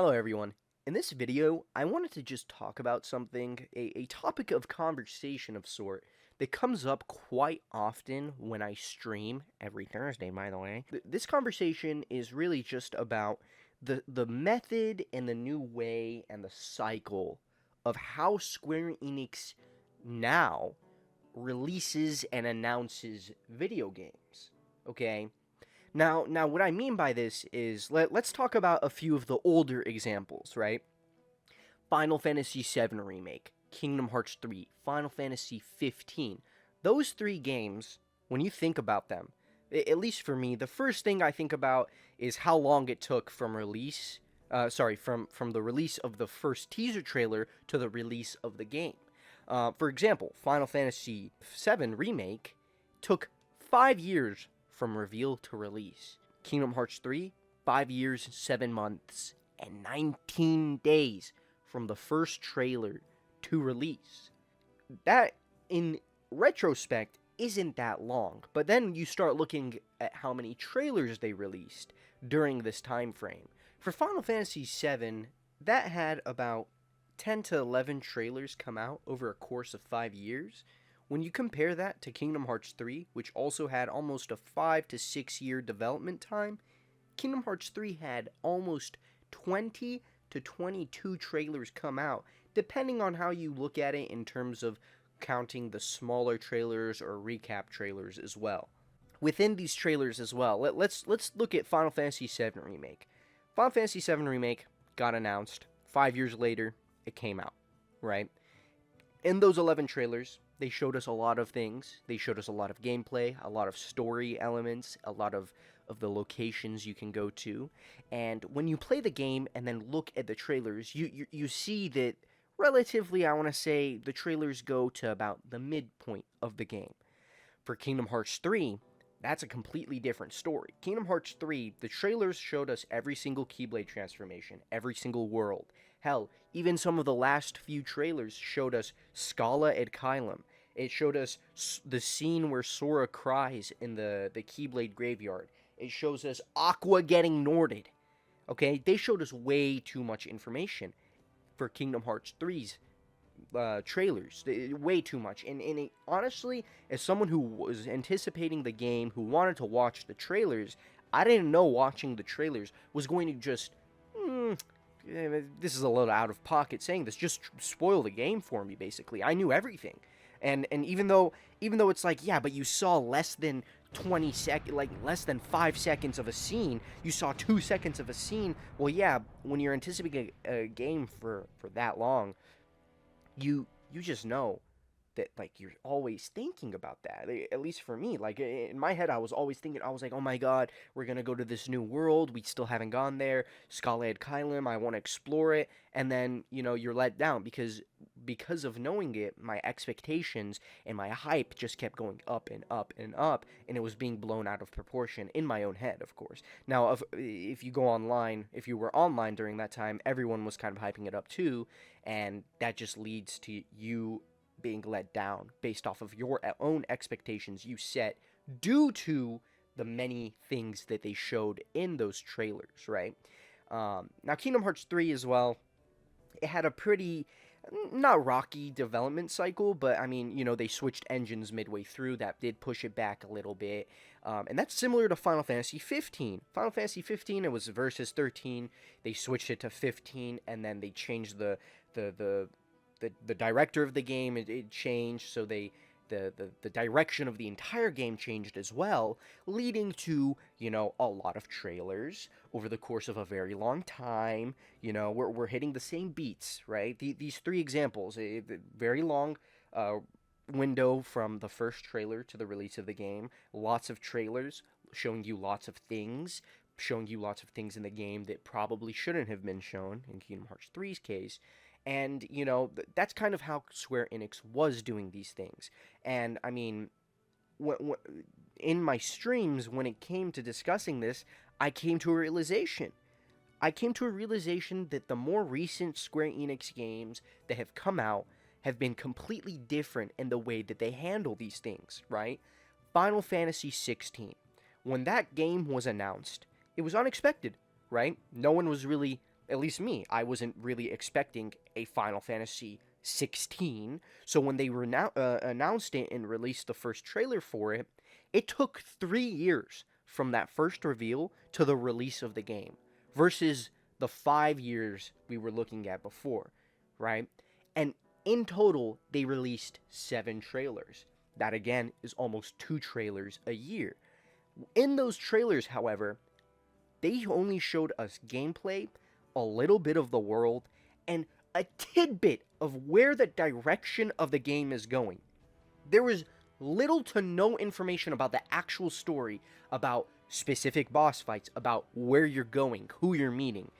Hello everyone. In this video, I wanted to just talk about something, a topic of conversation of sort that comes up quite often when I stream, every Thursday by the way. This conversation is really just about the method and the new way and the cycle of how Square Enix now releases and announces video games. Okay? Now, what I mean by this is let's talk about a few of the older examples, right? Final Fantasy VII Remake, Kingdom Hearts 3, Final Fantasy 15. Those three games, when you think about them, at least for me, the first thing I think about is how long it took from release, from the release of the first teaser trailer to the release of the game. For example, Final Fantasy VII Remake took 5 years from reveal to release. Kingdom Hearts 3, 5 years, 7 months, and 19 days from the first trailer to release. That, in retrospect, isn't that long. But then you start looking at how many trailers they released during this time frame. For Final Fantasy VII, that had about 10 to 11 trailers come out over a course of 5 years. When you compare that to Kingdom Hearts 3, which also had almost a 5 to 6 year development time, Kingdom Hearts 3 had almost 20 to 22 trailers come out, depending on how you look at it in terms of counting the smaller trailers or recap trailers as well. Within these trailers as well, let's look at Final Fantasy VII Remake. Final Fantasy VII Remake got announced. 5 years later, it came out, right? In those 11 trailers, they showed us a lot of things. They showed us a lot of gameplay, a lot of story elements, a lot of the locations you can go to. And when you play the game and then look at the trailers, you see that relatively, I want to say, the trailers go to about the midpoint of the game. For Kingdom Hearts 3, that's a completely different story. Kingdom Hearts 3, the trailers showed us every single Keyblade transformation, every single world. Hell, even some of the last few trailers showed us Scala at Kylum. It showed us the scene where Sora cries in the Keyblade graveyard. It shows us Aqua getting Norded. Okay, they showed us way too much information for Kingdom Hearts 3's trailers. Way too much. And honestly, as someone who was anticipating the game, who wanted to watch the trailers, I didn't know watching the trailers was going to just... this is a little out of pocket saying this, just spoil the game for me, basically. I knew everything. And even though it's like, yeah, but you saw less than 20 seconds, like less than 5 seconds of a scene, you saw 2 seconds of a scene. Well, yeah, when you're anticipating a game for that long, you just know that, like, you're always thinking about that. At least for me, like, in my head, I was always thinking, I was like, oh my god, we're gonna go to this new world, we still haven't gone there, Scala ad Kylum, I want to explore it, and then, you're let down, because of knowing it, my expectations and my hype just kept going up and up and up, and it was being blown out of proportion, in my own head, of course. Now, if you go online, if you were online during that time, everyone was kind of hyping it up too, and that just leads to you being let down based off of your own expectations you set due to the many things that they showed in those trailers, right? Now, Kingdom Hearts 3 as well, it had a pretty, not rocky development cycle, but I mean, they switched engines midway through. That did push it back a little bit. And that's similar to Final Fantasy 15. Final Fantasy 15, it was versus 13. They switched it to 15, and then they changed the director of the game. It changed, so the direction of the entire game changed as well, leading to, a lot of trailers over the course of a very long time. We're hitting the same beats, right? These three examples, a very long window from the first trailer to the release of the game, lots of trailers showing you lots of things, in the game that probably shouldn't have been shown in Kingdom Hearts 3's case. And, that's kind of how Square Enix was doing these things. And, I mean, in my streams, when it came to discussing this, I came to a realization. That the more recent Square Enix games that have come out have been completely different in the way that they handle these things, right? Final Fantasy 16. When that game was announced, it was unexpected, right? No one was really at least me, I wasn't really expecting a Final Fantasy 16. So when they announced it and released the first trailer for it, it took 3 years from that first reveal to the release of the game versus the 5 years we were looking at before, right? And in total, they released 7 trailers. That again is almost 2 trailers a year. In those trailers, however, they only showed us gameplay, a little bit of the world, and a tidbit of where the direction of the game is going. There was little to no information about the actual story, about specific boss fights, about where you're going, who you're meeting.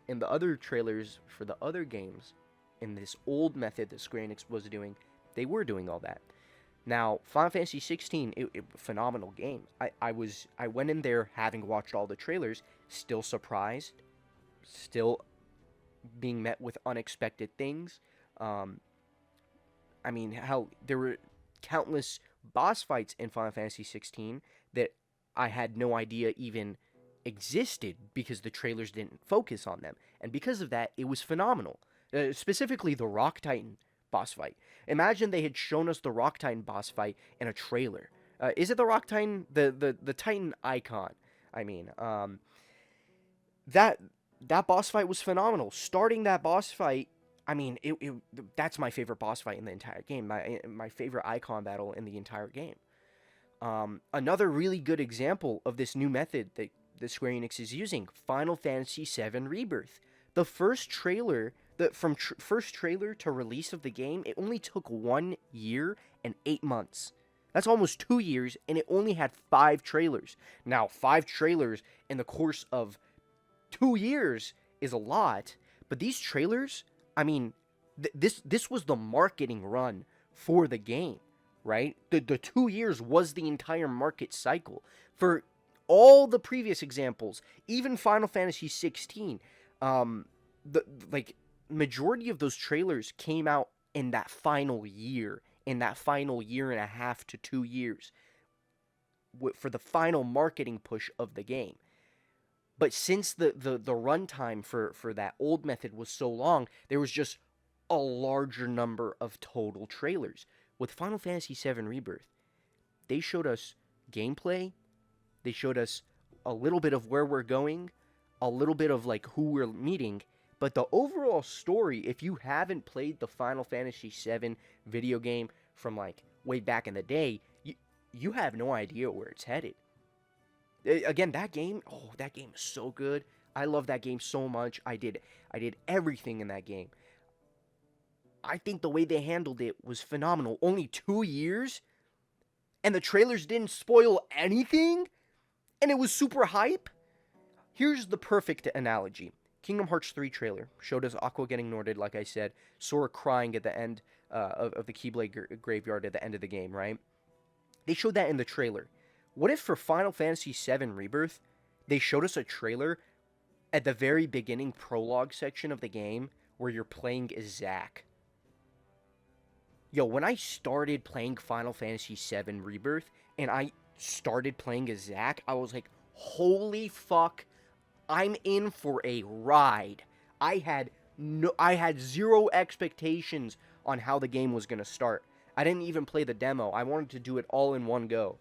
In the other trailers for the other games, in this old method that Square Enix was doing, they were doing all that. Now, Final Fantasy 16, phenomenal game. I went in there having watched all the trailers, still surprised, still being met with unexpected things. I mean, hell, there were countless boss fights in Final Fantasy 16 that I had no idea even existed because the trailers didn't focus on them. And because of that, it was phenomenal. Specifically, the Rock Titan boss fight. Imagine they had shown us the Rock Titan boss fight in a trailer. Is it the Rock Titan? The Titan icon. I mean, that boss fight was phenomenal. Starting that boss fight, I mean, that's my favorite boss fight in the entire game. My favorite icon battle in the entire game. Another really good example of this new method that Square Enix is using, Final Fantasy VII Rebirth. The first trailer, from first trailer to release of the game, it only took 1 year and 8 months. That's almost 2 years, and it only had 5 trailers. Now, 5 trailers in the course of 2 years is a lot, but these trailers, I mean, this was the marketing run for the game, right? The 2 years was the entire market cycle. For all the previous examples, even Final Fantasy 16, the majority of those trailers came out in that final year, in that final year and a half to 2 years, for the final marketing push of the game. But since the runtime for that old method was so long, there was just a larger number of total trailers. With Final Fantasy VII Rebirth, they showed us gameplay, they showed us a little bit of where we're going, a little bit of who we're meeting, but the overall story, if you haven't played the Final Fantasy VII video game from way back in the day, you have no idea where it's headed. Again, that game is so good. I love that game so much. I did everything in that game. I think the way they handled it was phenomenal. Only 2 years, and the trailers didn't spoil anything, and it was super hype. Here's the perfect analogy. Kingdom Hearts 3 trailer showed us Aqua getting Norded, like I said, Sora crying at the end of the Keyblade graveyard at the end of the game, right? They showed that in the trailer. What if for Final Fantasy VII Rebirth, they showed us a trailer at the very beginning prologue section of the game where you're playing as Zack? Yo, when I started playing Final Fantasy VII Rebirth and I started playing as Zack, I was like, holy fuck, I'm in for a ride. I had zero expectations on how the game was going to start. I didn't even play the demo. I wanted to do it all in one go.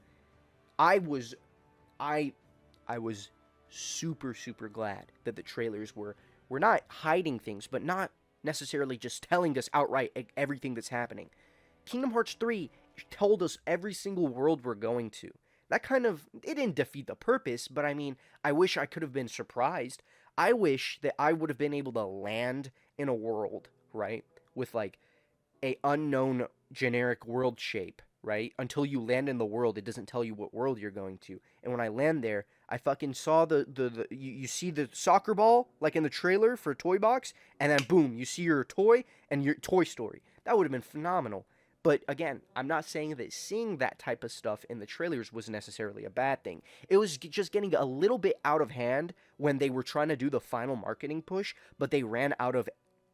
I was super, super glad that the trailers were not hiding things, but not necessarily just telling us outright everything that's happening. Kingdom Hearts 3 told us every single world we're going to. That it didn't defeat the purpose, but I mean, I wish I could have been surprised. I wish that I would have been able to land in a world, right, with a unknown generic world shape, right? Until you land in the world, it doesn't tell you what world you're going to. And when I land there, I fucking saw you see the soccer ball, like in the trailer for Toy Box, and then boom, you see your toy and your Toy Story. That would have been phenomenal. But again, I'm not saying that seeing that type of stuff in the trailers was necessarily a bad thing. It was just getting a little bit out of hand when they were trying to do the final marketing push, but they ran out of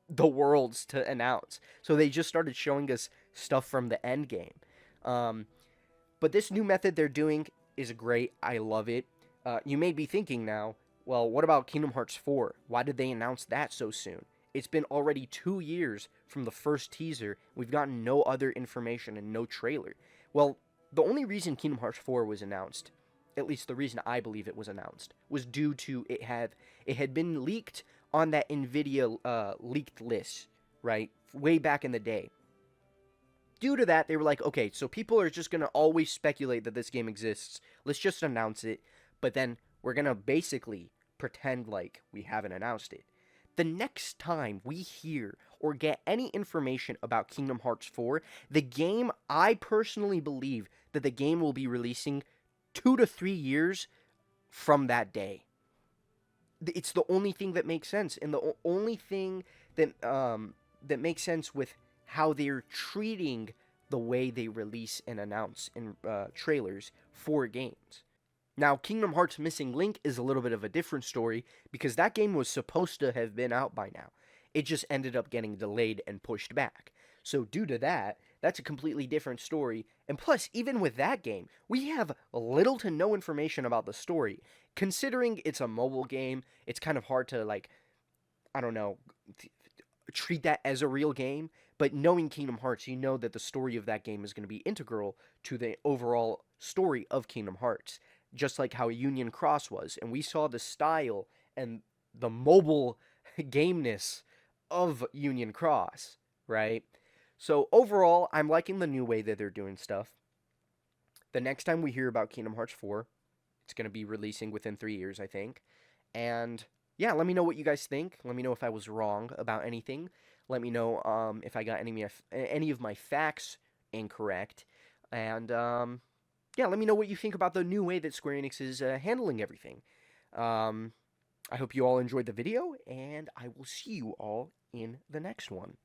the worlds to announce. So they just started showing us stuff from the end game. But this new method they're doing is great. I love it. You may be thinking now, Well, what about Kingdom Hearts 4? Why did they announce that so soon? It's been already 2 years from the first teaser. We've gotten no other information and no trailer. Well, the only reason Kingdom Hearts 4 was announced, at least the reason I believe it was announced, was due to it had been leaked on that Nvidia leaked list, right? Way back in the day. Due to that, they were like, okay, so people are just gonna always speculate that this game exists. Let's just announce it, but then we're gonna basically pretend like we haven't announced it. The next time we hear or get any information about Kingdom Hearts 4, the game, I personally believe that the game will be releasing 2 to 3 years from that day. It's the only thing that makes sense, and the only thing that makes sense with how they're treating the way they release and announce in trailers for games. Now, Kingdom Hearts Missing Link is a little bit of a different story because that game was supposed to have been out by now. It just ended up getting delayed and pushed back. So, due to that, that's a completely different story. And plus, even with that game, we have little to no information about the story. Considering it's a mobile game, it's kind of hard to, like, I don't know, treat that as a real game. But knowing Kingdom Hearts, you know that the story of that game is going to be integral to the overall story of Kingdom Hearts, just like how Union Cross was. And we saw the style and the mobile gameness of Union Cross, right? So overall, I'm liking the new way that they're doing stuff. The next time we hear about Kingdom Hearts 4, it's going to be releasing within 3 years, I think. And yeah, let me know what you guys think. Let me know if I was wrong about anything. Let me know if I got any of my facts incorrect. And yeah, let me know what you think about the new way that Square Enix is handling everything. I hope you all enjoyed the video, and I will see you all in the next one.